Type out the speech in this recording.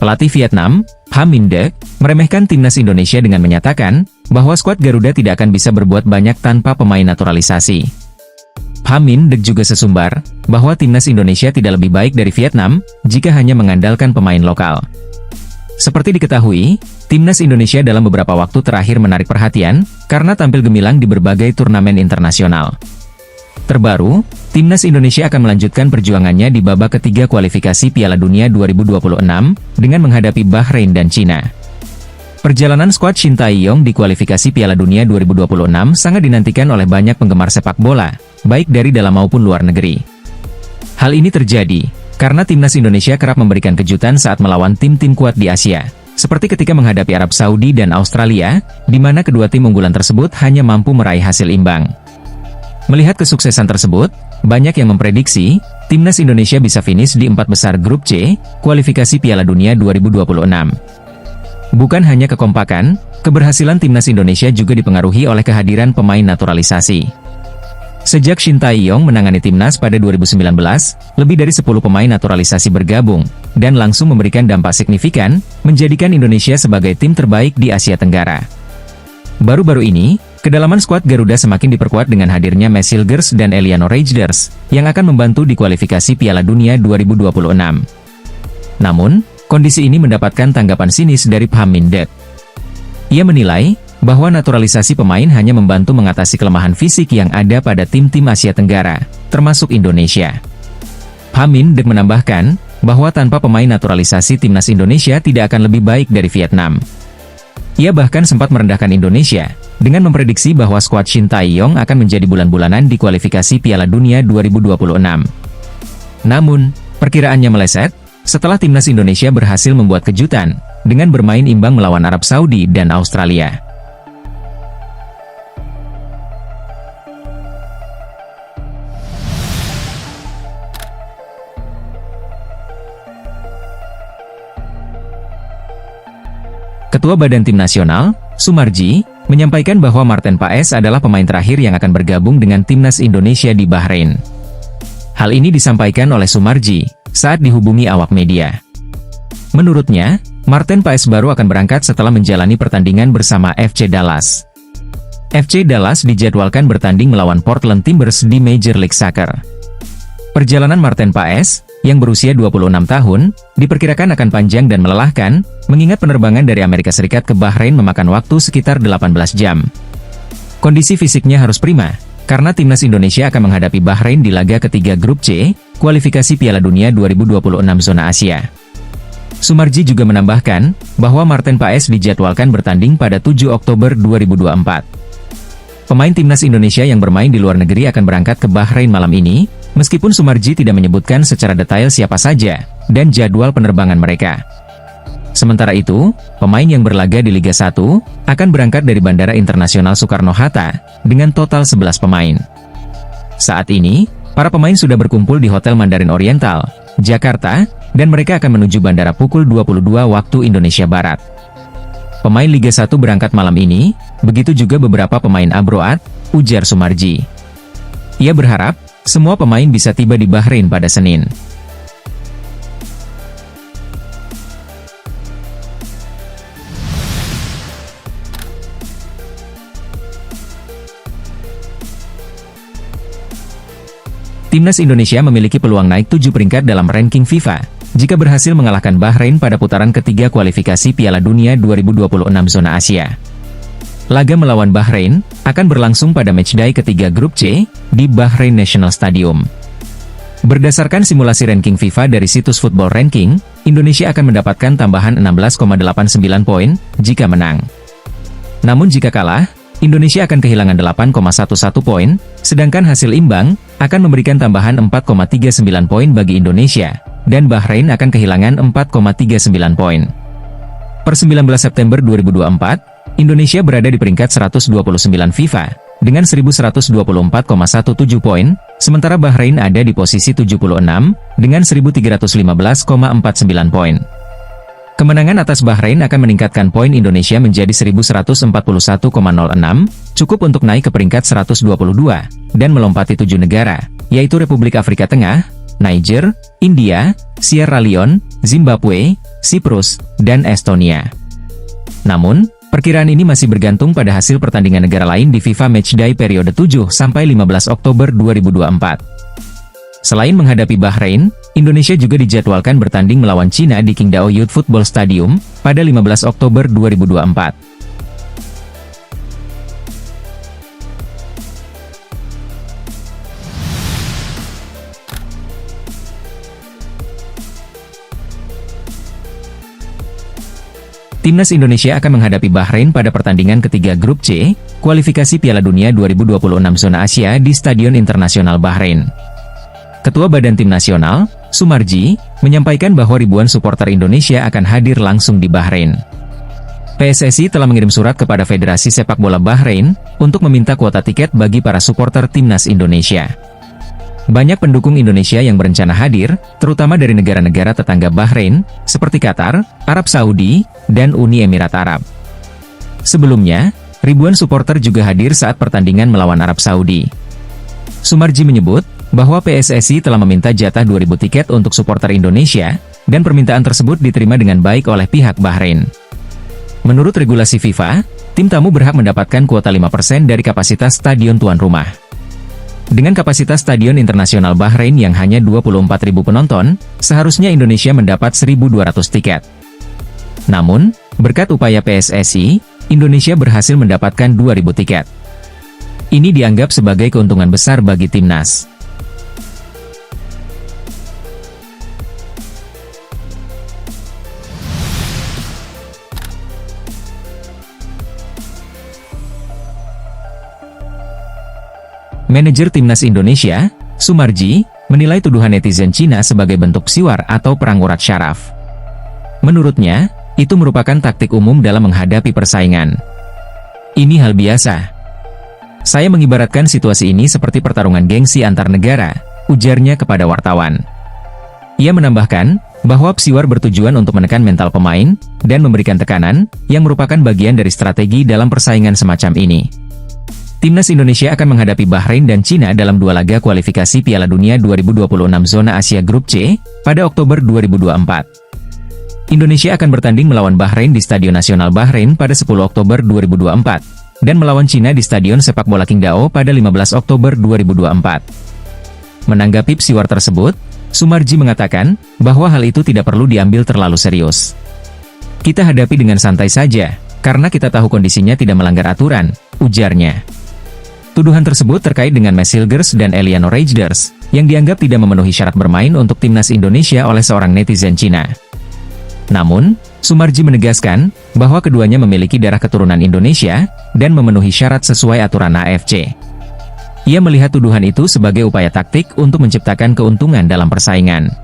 Pelatih Vietnam, Pham Minh Deok, meremehkan timnas Indonesia dengan menyatakan bahwa skuad Garuda tidak akan bisa berbuat banyak tanpa pemain naturalisasi. Pham Minh Deok juga sesumbar bahwa timnas Indonesia tidak lebih baik dari Vietnam jika hanya mengandalkan pemain lokal. Seperti diketahui, timnas Indonesia dalam beberapa waktu terakhir menarik perhatian karena tampil gemilang di berbagai turnamen internasional. Terbaru, timnas Indonesia akan melanjutkan perjuangannya di babak ketiga kualifikasi Piala Dunia 2026 dengan menghadapi Bahrain dan Cina. Perjalanan skuad Shin Tae-yong di kualifikasi Piala Dunia 2026 sangat dinantikan oleh banyak penggemar sepak bola, baik dari dalam maupun luar negeri. Hal ini terjadi karena timnas Indonesia kerap memberikan kejutan saat melawan tim-tim kuat di Asia, seperti ketika menghadapi Arab Saudi dan Australia, di mana kedua tim unggulan tersebut hanya mampu meraih hasil imbang. Melihat kesuksesan tersebut, banyak yang memprediksi timnas Indonesia bisa finish di 4 besar grup C, kualifikasi Piala Dunia 2026. Bukan hanya kekompakan, keberhasilan timnas Indonesia juga dipengaruhi oleh kehadiran pemain naturalisasi. Sejak Shin Tae-yong menangani timnas pada 2019, lebih dari 10 pemain naturalisasi bergabung, dan langsung memberikan dampak signifikan, menjadikan Indonesia sebagai tim terbaik di Asia Tenggara. Baru-baru ini, kedalaman skuad Garuda semakin diperkuat dengan hadirnya Mads Hilgers dan Eliano Reijnders, yang akan membantu di kualifikasi Piala Dunia 2026. Namun, kondisi ini mendapatkan tanggapan sinis dari Pham Minh Deok. Ia menilai bahwa naturalisasi pemain hanya membantu mengatasi kelemahan fisik yang ada pada tim-tim Asia Tenggara, termasuk Indonesia. Pham Minh Deok menambahkan bahwa tanpa pemain naturalisasi timnas Indonesia tidak akan lebih baik dari Vietnam. Ia bahkan sempat merendahkan Indonesia dengan memprediksi bahwa skuad Shin Tae-yong akan menjadi bulan-bulanan di kualifikasi Piala Dunia 2026. Namun, perkiraannya meleset setelah timnas Indonesia berhasil membuat kejutan dengan bermain imbang melawan Arab Saudi dan Australia. Ketua Badan Tim Nasional, Sumarji, menyampaikan bahwa Marten Paes adalah pemain terakhir yang akan bergabung dengan timnas Indonesia di Bahrain. Hal ini disampaikan oleh Sumarji saat dihubungi awak media. Menurutnya, Marten Paes baru akan berangkat setelah menjalani pertandingan bersama FC Dallas. FC Dallas dijadwalkan bertanding melawan Portland Timbers di Major League Soccer. Perjalanan Marten Paes, yang berusia 26 tahun, diperkirakan akan panjang dan melelahkan, mengingat penerbangan dari Amerika Serikat ke Bahrain memakan waktu sekitar 18 jam. Kondisi fisiknya harus prima, karena timnas Indonesia akan menghadapi Bahrain di laga ketiga grup C, kualifikasi Piala Dunia 2026 zona Asia. Sumarji juga menambahkan, bahwa Marten Paes dijadwalkan bertanding pada 7 Oktober 2024. Pemain timnas Indonesia yang bermain di luar negeri akan berangkat ke Bahrain malam ini, meskipun Sumarji tidak menyebutkan secara detail siapa saja, dan jadwal penerbangan mereka. Sementara itu, pemain yang berlaga di Liga 1, akan berangkat dari Bandara Internasional Soekarno-Hatta, dengan total 11 pemain. Saat ini, para pemain sudah berkumpul di Hotel Mandarin Oriental, Jakarta, dan mereka akan menuju bandara pukul 22 waktu Indonesia Barat. Pemain Liga 1 berangkat malam ini, begitu juga beberapa pemain Abroad, ujar Sumarji. Ia berharap, semua pemain bisa tiba di Bahrain pada Senin. Timnas Indonesia memiliki peluang naik 7 peringkat dalam ranking FIFA, jika berhasil mengalahkan Bahrain pada putaran ketiga kualifikasi Piala Dunia 2026 zona Asia. Laga melawan Bahrain akan berlangsung pada matchday ketiga grup C, di Bahrain National Stadium. Berdasarkan simulasi ranking FIFA dari situs Football Ranking, Indonesia akan mendapatkan tambahan 16,89 poin jika menang. Namun jika kalah, Indonesia akan kehilangan 8,11 poin, sedangkan hasil imbang akan memberikan tambahan 4,39 poin bagi Indonesia, dan Bahrain akan kehilangan 4,39 poin. Per 19 September 2024, Indonesia berada di peringkat 129 FIFA, dengan 1124,17 poin, sementara Bahrain ada di posisi 76, dengan 1315,49 poin. Kemenangan atas Bahrain akan meningkatkan poin Indonesia menjadi 1141,06, cukup untuk naik ke peringkat 122, dan melompati 7 negara, yaitu Republik Afrika Tengah, Niger, India, Sierra Leone, Zimbabwe, Siprus, dan Estonia. Namun, perkiraan ini masih bergantung pada hasil pertandingan negara lain di FIFA Matchday periode 7-15 Oktober 2024. Selain menghadapi Bahrain, Indonesia juga dijadwalkan bertanding melawan Cina di Qingdao Youth Football Stadium pada 15 Oktober 2024. Timnas Indonesia akan menghadapi Bahrain pada pertandingan ketiga Grup C, kualifikasi Piala Dunia 2026 Zona Asia di Stadion Internasional Bahrain. Ketua Badan Tim Nasional, Sumarji, menyampaikan bahwa ribuan supporter Indonesia akan hadir langsung di Bahrain. PSSI telah mengirim surat kepada Federasi Sepak Bola Bahrain untuk meminta kuota tiket bagi para supporter Timnas Indonesia. Banyak pendukung Indonesia yang berencana hadir, terutama dari negara-negara tetangga Bahrain, seperti Qatar, Arab Saudi, dan Uni Emirat Arab. Sebelumnya, ribuan supporter juga hadir saat pertandingan melawan Arab Saudi. Sumarji menyebut bahwa PSSI telah meminta jatah 2.000 tiket untuk supporter Indonesia, dan permintaan tersebut diterima dengan baik oleh pihak Bahrain. Menurut regulasi FIFA, tim tamu berhak mendapatkan kuota 5% dari kapasitas stadion tuan rumah. Dengan kapasitas Stadion Internasional Bahrain yang hanya 24.000 penonton, seharusnya Indonesia mendapat 1.200 tiket. Namun, berkat upaya PSSI, Indonesia berhasil mendapatkan 2.000 tiket. Ini dianggap sebagai keuntungan besar bagi timnas. Manajer Timnas Indonesia, Sumarji, menilai tuduhan netizen Cina sebagai bentuk siwar atau perang urat syaraf. Menurutnya, itu merupakan taktik umum dalam menghadapi persaingan. Ini hal biasa. Saya mengibaratkan situasi ini seperti pertarungan gengsi antar negara, ujarnya kepada wartawan. Ia menambahkan, bahwa siwar bertujuan untuk menekan mental pemain, dan memberikan tekanan, yang merupakan bagian dari strategi dalam persaingan semacam ini. Timnas Indonesia akan menghadapi Bahrain dan Cina dalam dua laga kualifikasi Piala Dunia 2026 Zona Asia Grup C, pada Oktober 2024. Indonesia akan bertanding melawan Bahrain di Stadion Nasional Bahrain pada 10 Oktober 2024, dan melawan Cina di Stadion Sepak Bola Qingdao pada 15 Oktober 2024. Menanggapi siwar tersebut, Sumarji mengatakan, bahwa hal itu tidak perlu diambil terlalu serius. Kita hadapi dengan santai saja, karena kita tahu kondisinya tidak melanggar aturan, ujarnya. Tuduhan tersebut terkait dengan Mads Hilgers dan Eliano Reijnders, yang dianggap tidak memenuhi syarat bermain untuk Timnas Indonesia oleh seorang netizen Cina. Namun, Sumarji menegaskan, bahwa keduanya memiliki darah keturunan Indonesia, dan memenuhi syarat sesuai aturan AFC. Ia melihat tuduhan itu sebagai upaya taktik untuk menciptakan keuntungan dalam persaingan.